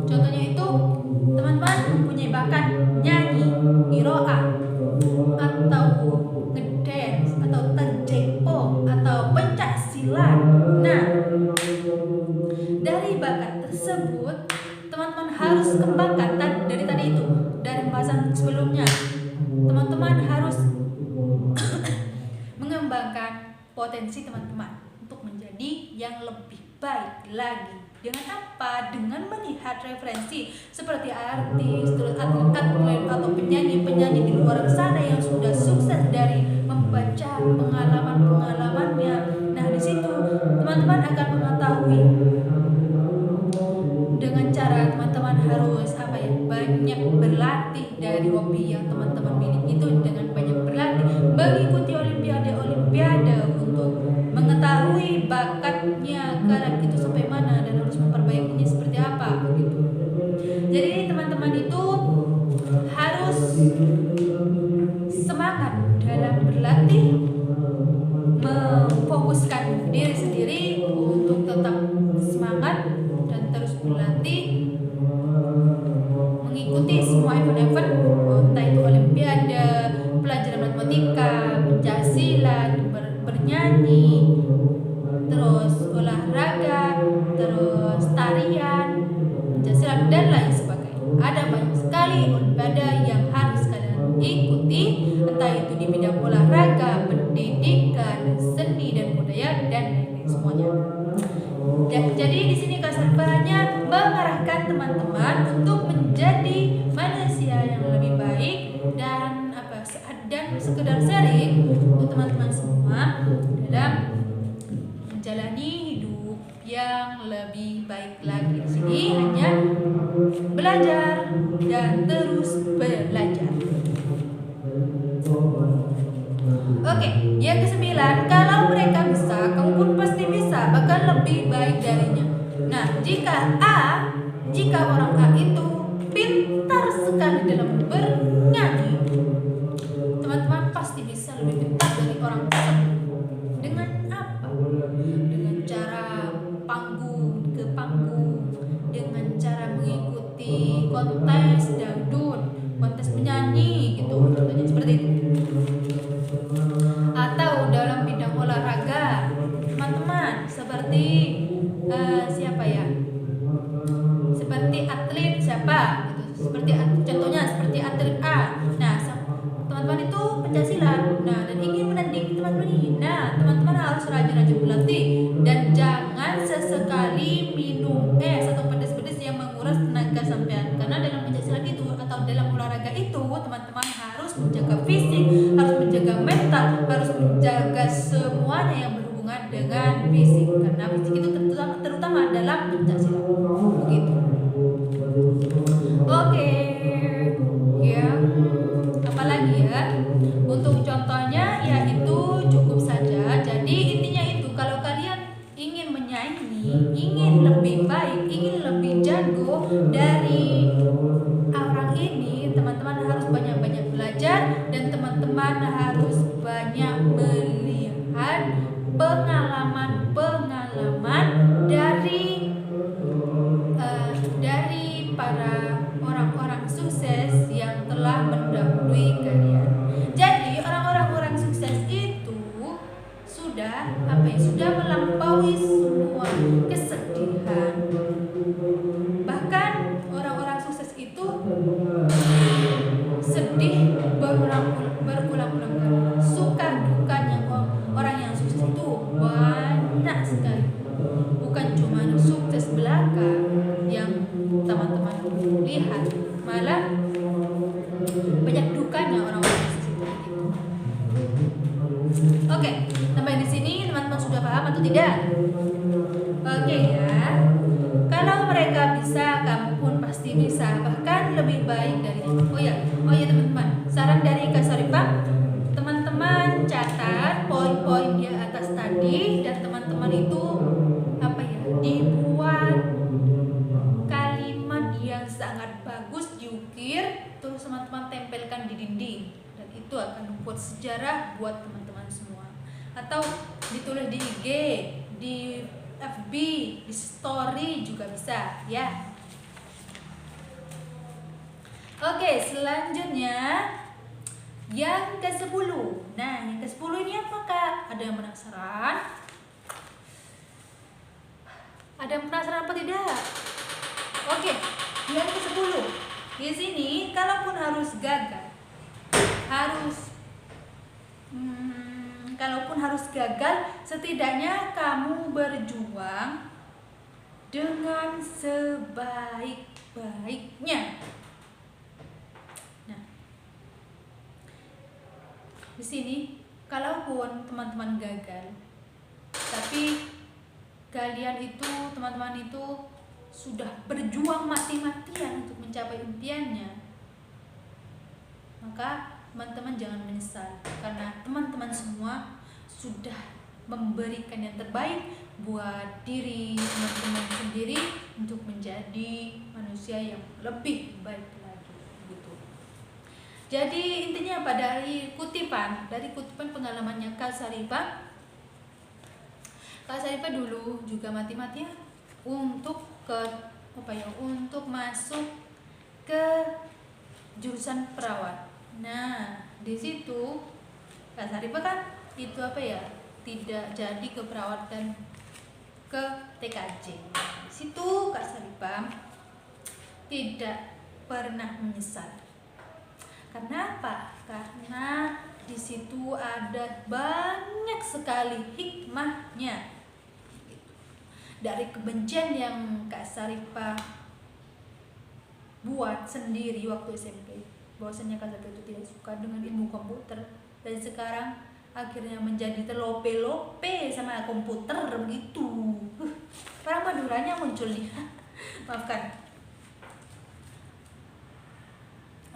Contohnya itu teman-teman mempunyai bakat nyanyi, qiraah, atau ngedance, atau terjepo, atau pencak silat. Nah, dari bakat tersebut teman-teman harus kembangkan dari tadi itu, dari pembahasan sebelumnya. Teman-teman harus mengembangkan potensi teman-teman untuk menjadi yang lebih baik lagi. Dengan apa? Dengan melihat referensi seperti artis, terus atlet atau penyanyi-penyanyi di luar sana yang sudah sukses dari membaca pengalaman-pengalamannya. Nah, di situ teman-teman akan mengetahui dengan cara teman-teman harus banyak berlatih dari hobi yang teman-teman miliki itu, dengan banyak berlatih, mengikuti olimpiade untuk mengetahui bakatnya kalian itu sampai mana dan harus memperbaikinya seperti apa begitu. Jadi teman-teman itu harus semangat dalam berlatih, memfokuskan diri sendiri untuk tetap semangat dan terus berlatih, mengikuti semua event-event, entah itu olimpiade, pelajaran matematika, pencaksilat, bernyanyi, terus olahraga, terus tarian, pencaksilat dan lain sebagainya. Ada banyak sekali olimpiade yang harus kalian ikuti, entah itu di bidang olahraga, pendidikan, seni dan budaya dan lain-lain semuanya. Jadi di sini Kak Sarifah hanya mengarahkan teman-teman untuk menjadi manusia yang lebih baik dan sekedar sharing untuk teman-teman semua dalam menjalani hidup yang lebih baik lagi. Di sini hanya belajar dan terus belajar. Oke, yang ke-9, kalau mereka bisa, kamu pun pasti bisa, bahkan lebih baik darinya. Nah, jika orang A itu pintar sekali dalam bernyanyi, teman-teman pasti bisa lebih pintar dari orang tersebut. Dengan apa? Dengan cara panggung ke panggung, dengan cara mengikuti kontes dangdut, kontes penyanyi gitu, contohnya seperti itu. Atau dalam bidang olahraga, teman-teman seperti siapa ya? Seperti atlet siapa? Gitu. Contohnya seperti atlet A. Nah, teman-teman itu pencaksilat. Nah, dan ingin menandingi teman-teman ini. Nah, teman-teman harus rajin-rajin berlatih dan jangan sesekali minum es atau pedas-pedas yang menguras tenaga sampean. Karena dalam pencaksilat itu atau dalam olahraga itu, teman-teman harus menjaga fisik, harus menjaga mental, harus menjaga semuanya yang berhubungan dengan fisik. Karena fisik itu terutama dalam pencaksilat. Begitu. Oke. Yang apalagi ya? Untuk contohnya ya itu cukup saja. Jadi intinya itu, kalau kalian ingin menyanyi, ingin lebih baik, ingin lebih jago dari orang ini, teman-teman harus banyak-banyak belajar dan teman-teman harus banyak melihat pengalaman-pengalaman dari para orang-orang sukses yang telah mendahului kalian. bukannya orang-orang di situ begitu. Oke, sampai di sini teman-teman sudah paham atau tidak? Oke ya. Kalau mereka bisa, kamu pun pasti bisa, bahkan lebih baik dari itu. Oh ya teman-teman, saran dari Kak Sarifah, teman-teman catat poin-poin di atas tadi, dan teman-teman itu dibuat kalimat yang sangat bagus, diukir, terus teman-teman tempelkan di dinding, dan itu akan membuat sejarah buat teman-teman semua. Atau ditulis di IG, di FB, di story juga bisa ya. Oke, selanjutnya yang ke-10. Nah, yang ke-10 ini apa, Kak? Ada yang penasaran? Ada yang penasaran apa tidak? Oke, yang ke-10. Di sini, kalaupun harus gagal, setidaknya kamu berjuang dengan sebaik-baiknya. Nah, di sini, kalaupun teman-teman gagal, tapi teman-teman itu sudah berjuang mati-matian untuk mencapai impiannya, maka teman-teman jangan menyesal, karena teman-teman semua sudah memberikan yang terbaik buat diri teman-teman sendiri untuk menjadi manusia yang lebih baik lagi gitu. Jadi intinya apa, dari kutipan pengalamannya Kak Sarifah. Kak Sarifah dulu juga mati-matian untuk untuk masuk ke jurusan perawat. Nah, di situ Kak Sarifah kan tidak jadi ke perawat dan ke TKJ. Di situ Kak Sarifah tidak pernah menyesal. Kenapa? Karena di situ ada banyak sekali hikmahnya. Dari kebencian yang Kak Sarifah buat sendiri waktu SMP, bahwasanya Kak Sarifah itu tidak suka dengan ilmu komputer, dan sekarang akhirnya menjadi terlope-lope sama komputer begitu. Para Maduranya muncul nih. Maafkan.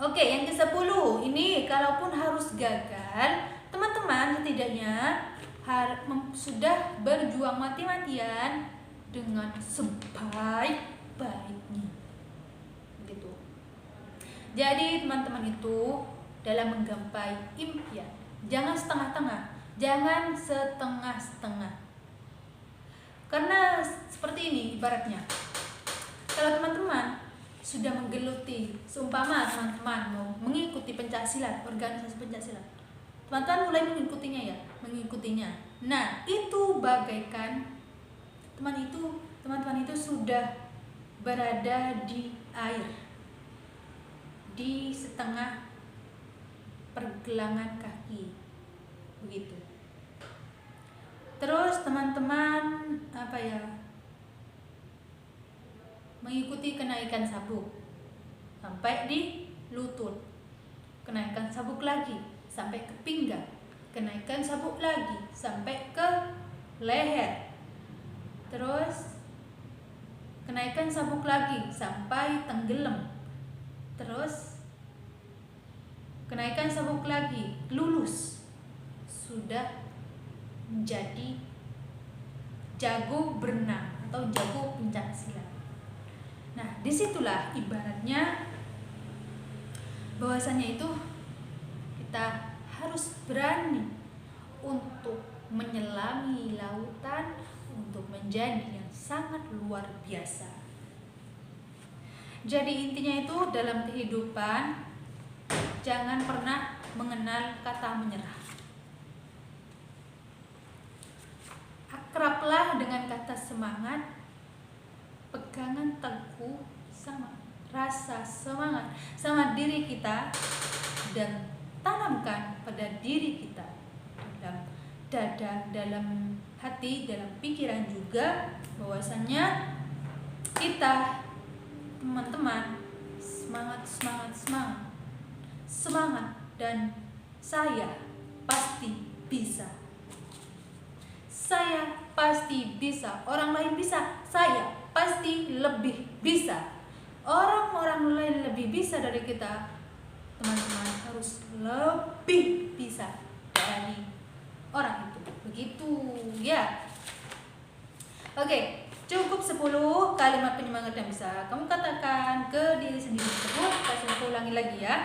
Oke, yang ke-10 ini, kalaupun harus gagal, teman-teman setidaknya sudah berjuang mati-matian dengan sebaik-baiknya begitu. Jadi teman-teman itu dalam menggapai impian, jangan setengah-tengah, karena seperti ini ibaratnya, kalau teman-teman sudah menggeluti, seumpama teman-teman mau mengikuti pencaksilat, organisasi pencaksilat, teman-teman mulai mengikutinya. Nah, itu bagaikan teman-teman itu sudah berada di air, di setengah pergelangan kaki begitu. Terus teman-teman mengikuti kenaikan sabuk sampai di lutut, kenaikan sabuk lagi sampai ke pinggang, kenaikan sabuk lagi sampai ke leher, terus kenaikan sabuk lagi sampai tenggelam, terus kenaikan sabuk lagi lulus, sudah menjadi jago berenang atau jago pencaksilat. Nah, disitulah ibaratnya bahwasanya itu kita harus berani untuk menyelami lautan, untuk menjadi yang sangat luar biasa. Jadi intinya itu dalam kehidupan jangan pernah mengenal kata menyerah. Akrablah dengan kata semangat, pegangan teguh sama rasa semangat sama diri kita, dan tanamkan pada diri kita, dalam dada, dalam hati, dalam pikiran juga, bahwasannya kita teman-teman semangat dan saya pasti bisa. Saya pasti bisa. Orang lain bisa, saya pasti lebih bisa. Orang-orang lain lebih bisa dari kita, teman-teman harus lebih bisa dari orang itu. Begitu ya. Oke, cukup 10 kalimat penyemangat yang bisa kamu katakan ke diri sendiri tersebut. Saya ulangi lagi ya.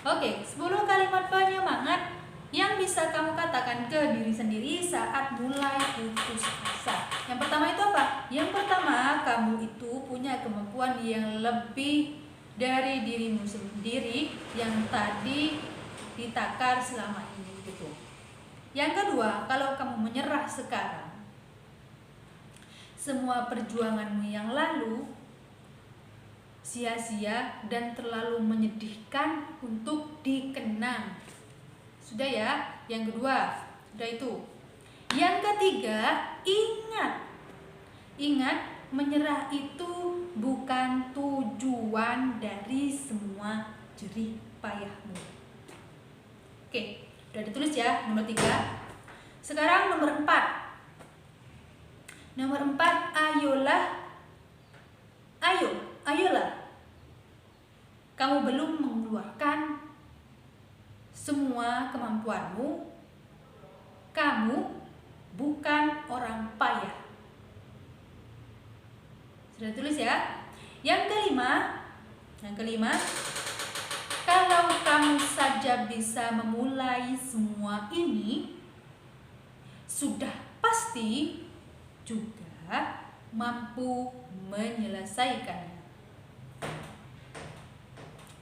Oke, 10 kalimat penyemangat yang bisa kamu katakan ke diri sendiri saat mulai putus asa. Yang pertama itu apa? Yang pertama, kamu itu punya kemampuan yang lebih dari dirimu sendiri yang tadi ditakar selama ini gitu. Yang kedua, kalau kamu menyerah sekarang, semua perjuanganmu yang lalu sia-sia dan terlalu menyedihkan untuk dikenang. Sudah ya, yang kedua, sudah itu. Yang ketiga, ingat, menyerah itu bukan tujuan dari semua jerih payahmu. Oke, sudah ditulis ya, nomor 3. Sekarang nomor 4. Nomor 4, ayolah. Kamu belum mengeluarkan semua kemampuanmu. Kamu bukan orang payah. Sudah tulis ya. Yang kelima, kalau kamu saja bisa memulai semua ini, sudah pasti juga mampu menyelesaikannya.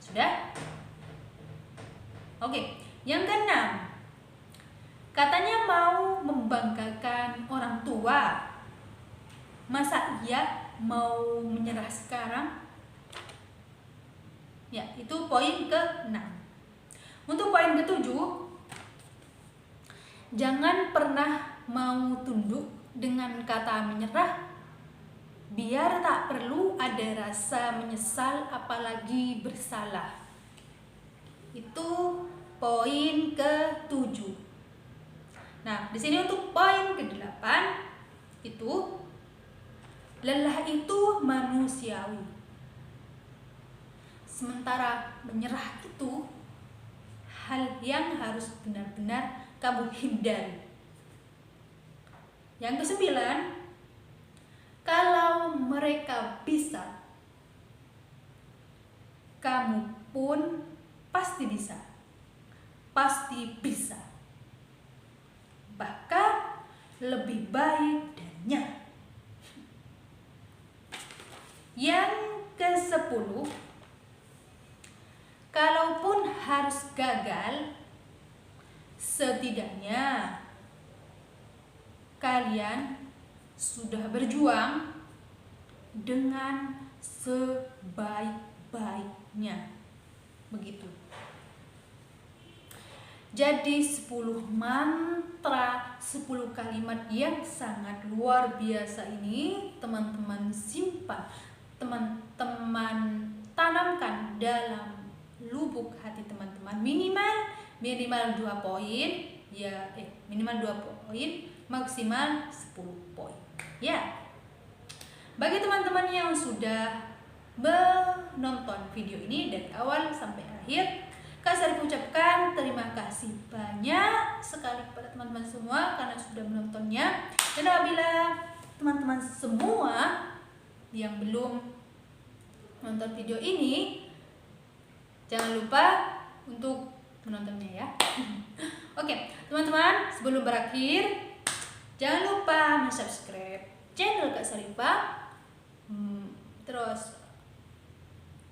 Sudah? Oke, yang keenam, katanya mau membanggakan orang tua. Masa iya mau menyerah sekarang? Ya, itu poin ke-6. Untuk poin ke-7, jangan pernah mau tunduk dengan kata menyerah, biar tak perlu ada rasa menyesal apalagi bersalah. Itu poin ke-7. Nah, di sini untuk poin ke-8 itu, lelah itu manusiawi. Sementara menyerah itu hal yang harus benar-benar kamu hindari. Yang ke-9, kalau mereka bisa, kamu pun pasti bisa. Pasti bisa. Bahkan lebih baik darinya. Yang ke-10, kalaupun harus gagal, setidaknya kalian sudah berjuang dengan sebaik-baiknya. Begitu. Jadi 10 mantra, 10 kalimat yang sangat luar biasa ini teman-teman simpan, teman-teman tanamkan dalam lubuk hati teman-teman. Minimal 2 poin, ya minimal 2 poin, maksimal 10 poin. Ya. Bagi teman-teman yang sudah menonton video ini dari awal sampai akhir, Kak Sarif ucapkan terima kasih banyak sekali kepada teman-teman semua karena sudah menontonnya. Dan apabila teman-teman semua yang belum nonton video ini, jangan lupa untuk menontonnya ya. Oke, teman-teman, sebelum berakhir, jangan lupa subscribe channel Kak Sarifah. Terus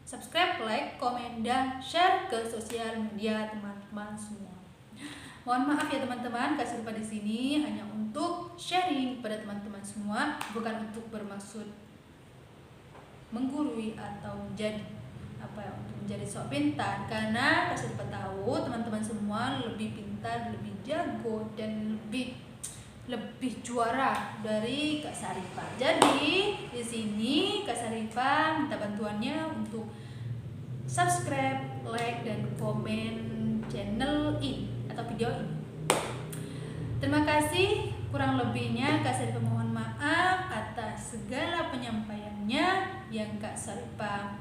subscribe, like, komen, dan share ke sosial media teman-teman semua. Mohon maaf ya teman-teman, Kak Sarifah di sini hanya untuk sharing kepada teman-teman semua, bukan untuk bermaksud menggurui atau untuk menjadi sok pintar. Karena Kak Sarifah tahu teman-teman semua lebih pintar, lebih jago, dan lebih juara dari Kak Sarifah. Jadi di sini Kak Sarifah minta bantuannya untuk subscribe, like, dan komen channel video ini. Terima kasih, kurang lebihnya Kak Sarifah mohon maaf atas segala penyampaiannya yang Kak Sarifah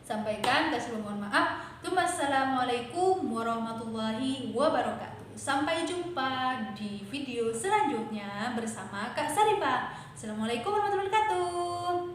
sampaikan. Kak Sarifah mohon maaf. Wassalamualaikum warahmatullahi wabarakatuh. Sampai jumpa di video selanjutnya bersama Kak Sarifah. Assalamualaikum warahmatullahi wabarakatuh.